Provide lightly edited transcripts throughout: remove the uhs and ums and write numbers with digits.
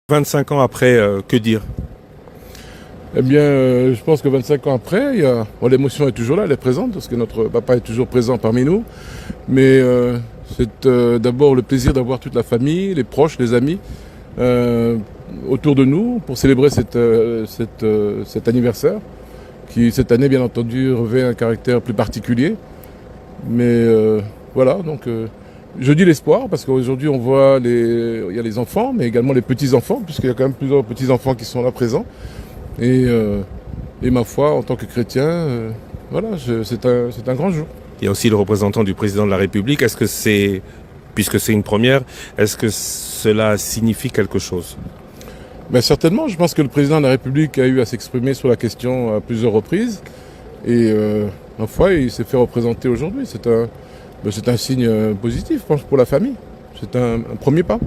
25 ans après, que dire? Eh bien, je pense que 25 ans après, l'émotion est toujours là, elle est présente, parce que notre papa est toujours présent parmi nous. Mais c'est d'abord le plaisir d'avoir toute la famille, les proches, les amis autour de nous pour célébrer cet anniversaire, qui cette année, bien entendu, revêt un caractère plus particulier. Mais voilà, donc je dis l'espoir, parce qu'aujourd'hui on voit il y a les enfants, mais également les petits-enfants, puisqu'il y a quand même plusieurs petits-enfants qui sont là présents. Et ma foi, en tant que chrétien, voilà, c'est un grand jour. Il y a aussi le représentant du président de la République. Est-ce que puisque c'est une première, est-ce que cela signifie quelque chose? Ben certainement, je pense que le président de la République a eu à s'exprimer sur la question à plusieurs reprises. Et ma foi, il s'est fait représenter aujourd'hui. C'est un signe positif, je pense, pour la famille. C'est un premier pas.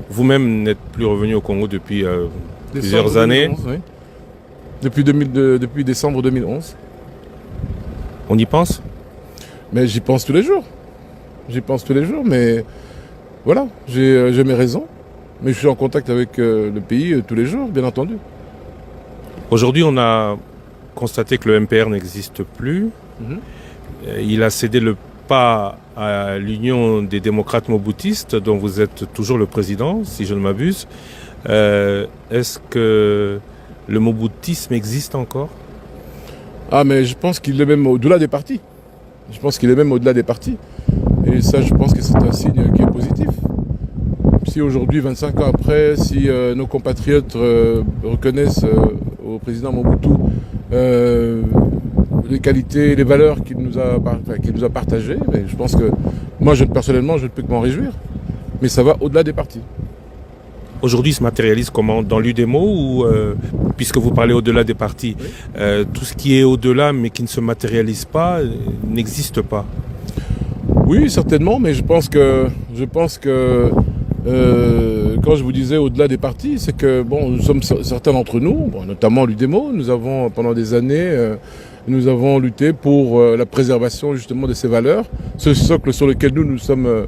Vous-même n'êtes plus revenu au Congo depuis plusieurs années. 2011, oui. Depuis décembre 2011. On y pense? Mais j'y pense tous les jours. Mais voilà, j'ai mes raisons. Mais je suis en contact avec le pays tous les jours, bien entendu. Aujourd'hui, on a constaté que le MPR n'existe plus. Il a cédé le pas à l'Union des démocrates moboutistes, dont vous êtes toujours le président, si je ne m'abuse. Est-ce que le moboutisme existe encore? Ah, mais je pense qu'il est même au-delà des partis. Et ça, je pense que c'est un signe qui est positif. Si aujourd'hui, 25 ans après, si nos compatriotes reconnaissent au président Mobutu les qualités, les valeurs qu'il nous a partagées, mais je pense que moi, personnellement, je ne peux que m'en réjouir. Mais ça va au-delà des partis. Aujourd'hui, il se matérialise comment? Dans l'UDEMO ou, puisque vous parlez au-delà des partis, oui. Tout ce qui est au-delà mais qui ne se matérialise pas n'existe pas? Oui, certainement, mais je pense que quand je vous disais au-delà des partis, c'est que nous sommes certains d'entre nous, notamment l'UDEMO, nous avons pendant des années nous avons lutté pour la préservation justement de ces valeurs, ce socle sur lequel nous nous sommes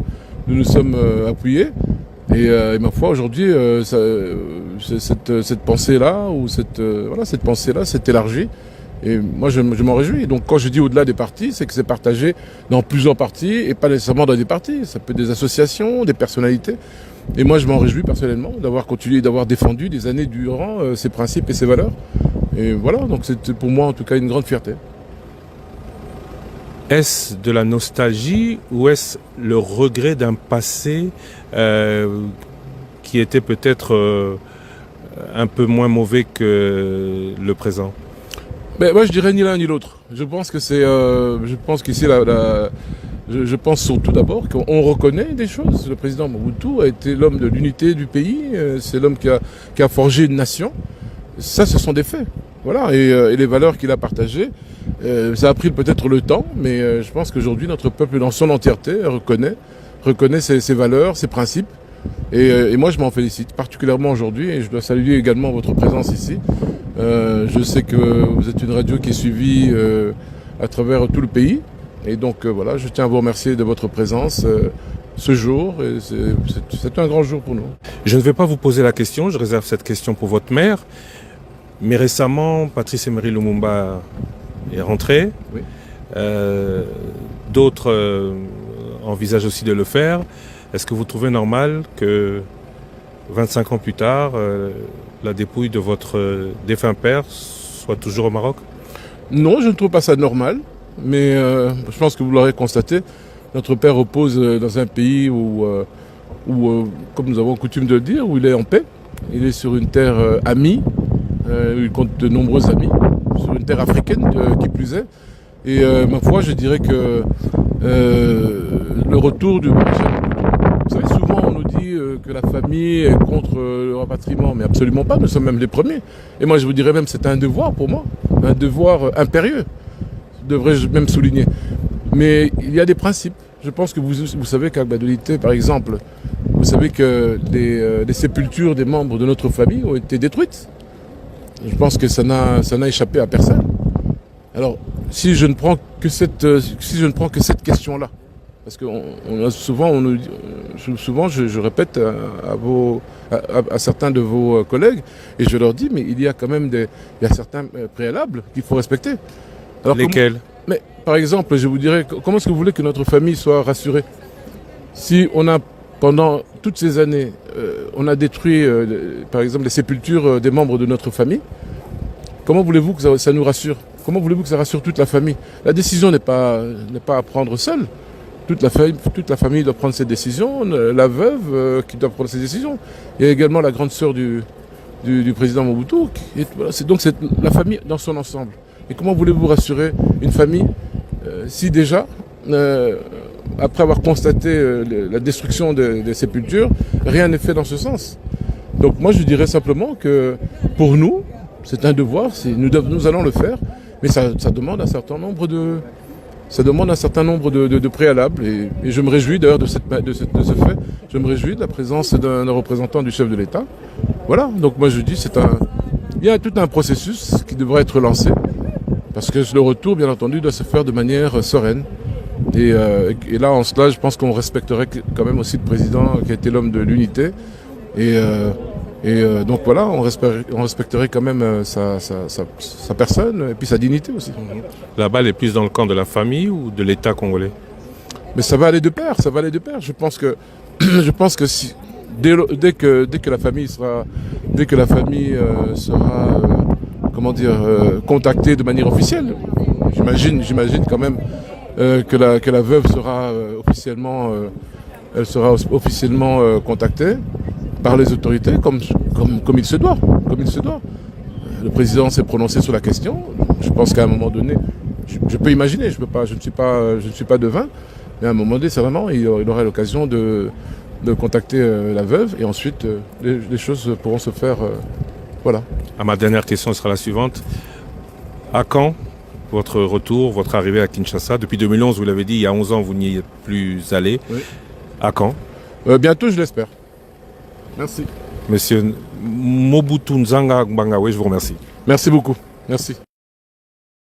appuyés. Et ma foi, aujourd'hui, cette pensée-là s'est élargie. Et moi, je m'en réjouis. Donc, quand je dis au-delà des partis, c'est que c'est partagé dans plusieurs partis et pas nécessairement dans des partis. Ça peut être des associations, des personnalités. Et moi, je m'en réjouis personnellement d'avoir continué, d'avoir défendu des années durant ces principes et ces valeurs. Et voilà, donc c'est pour moi en tout cas une grande fierté. Est-ce de la nostalgie ou est-ce le regret d'un passé qui était peut-être un peu moins mauvais que le présent? Moi, je dirais ni l'un ni l'autre. Je pense qu'ici, je pense surtout d'abord qu'on reconnaît des choses. Le président Mobutu a été l'homme de l'unité du pays. C'est l'homme qui a forgé une nation. Ça, ce sont des faits. Voilà. Et les valeurs qu'il a partagées, ça a pris peut-être le temps, mais je pense qu'aujourd'hui, notre peuple dans son entièreté reconnaît ses valeurs, ses principes. Et moi, je m'en félicite, particulièrement aujourd'hui. Et je dois saluer également votre présence ici. Je sais que vous êtes une radio qui est suivie à travers tout le pays. Et donc voilà, je tiens à vous remercier de votre présence ce jour. Et c'est un grand jour pour nous. Je ne vais pas vous poser la question, je réserve cette question pour votre mère. Mais récemment, Patrice Emery Lumumba est rentré. Oui. D'autres envisagent aussi de le faire. Est-ce que vous trouvez normal que 25 ans plus tard, la dépouille de votre défunt père soit toujours au Maroc? Non, je ne trouve pas ça normal. Mais je pense que vous l'aurez constaté, notre père repose dans un pays où, comme nous avons coutume de le dire, où il est en paix. Il est sur une terre amie, il compte de nombreux amis, sur une terre africaine qui plus est. Et ma foi, je dirais que le retour du maréchal, vous savez, souvent on nous dit que la famille est contre le rapatriement, mais absolument pas, nous sommes même les premiers. Et moi je vous dirais même c'est un devoir pour moi, un devoir impérieux, devrais-je même souligner. Mais il y a des principes. Je pense que vous savez qu'à Gbadolité, par exemple, vous savez que les sépultures des membres de notre famille ont été détruites. Je pense que ça n'a échappé à personne. Alors, si je ne prends que cette question-là, Parce que souvent, je répète à certains de vos collègues, et je leur dis, mais il y a quand même certains préalables qu'il faut respecter. Alors, lesquels? Mais par exemple, je vous dirais, comment est-ce que vous voulez que notre famille soit rassurée? Si on a, pendant toutes ces années, on a détruit, par exemple, les sépultures des membres de notre famille, comment voulez-vous que ça nous rassure? Comment voulez-vous que ça rassure toute la famille? La décision n'est pas à prendre seule. Toute la famille doit prendre ses décisions, la veuve qui doit prendre ses décisions. Il y a également la grande sœur du président Mobutu. Donc c'est la famille dans son ensemble. Et comment voulez-vous rassurer une famille si déjà, après avoir constaté la destruction des sépultures, rien n'est fait dans ce sens? Donc moi je dirais simplement que pour nous, c'est un devoir, nous allons le faire, mais ça demande un certain nombre de préalables et je me réjouis d'ailleurs de ce fait. Je me réjouis de la présence d'un représentant du chef de l'État. Voilà, donc moi je dis il y a tout un processus qui devrait être lancé parce que le retour, bien entendu, doit se faire de manière sereine. Et là, en cela, je pense qu'on respecterait quand même aussi le président qui a été l'homme de l'unité. Donc voilà, on respecterait quand même sa personne et puis sa dignité aussi. La balle est plus dans le camp de la famille ou de l'État congolais? Mais ça va aller de pair, ça va aller de pair. Je pense que si, dès que la famille sera contactée de manière officielle, j'imagine quand même que la veuve sera officiellement contactée par les autorités comme il se doit. Le président s'est prononcé sur la question. Je pense qu'à un moment donné, je peux imaginer, je ne suis pas devin, mais à un moment donné, certainement, il aura l'occasion de contacter la veuve et ensuite les choses pourront se faire. Voilà. Ma dernière question sera la suivante. À quand votre retour, votre arrivée à Kinshasa? Depuis 2011, vous l'avez dit, il y a 11 ans, vous n'y êtes plus allé. Oui. À quand? Bientôt, je l'espère. Merci. Monsieur Mobutu Nzanga Bangawe, je vous remercie. Merci beaucoup. Merci.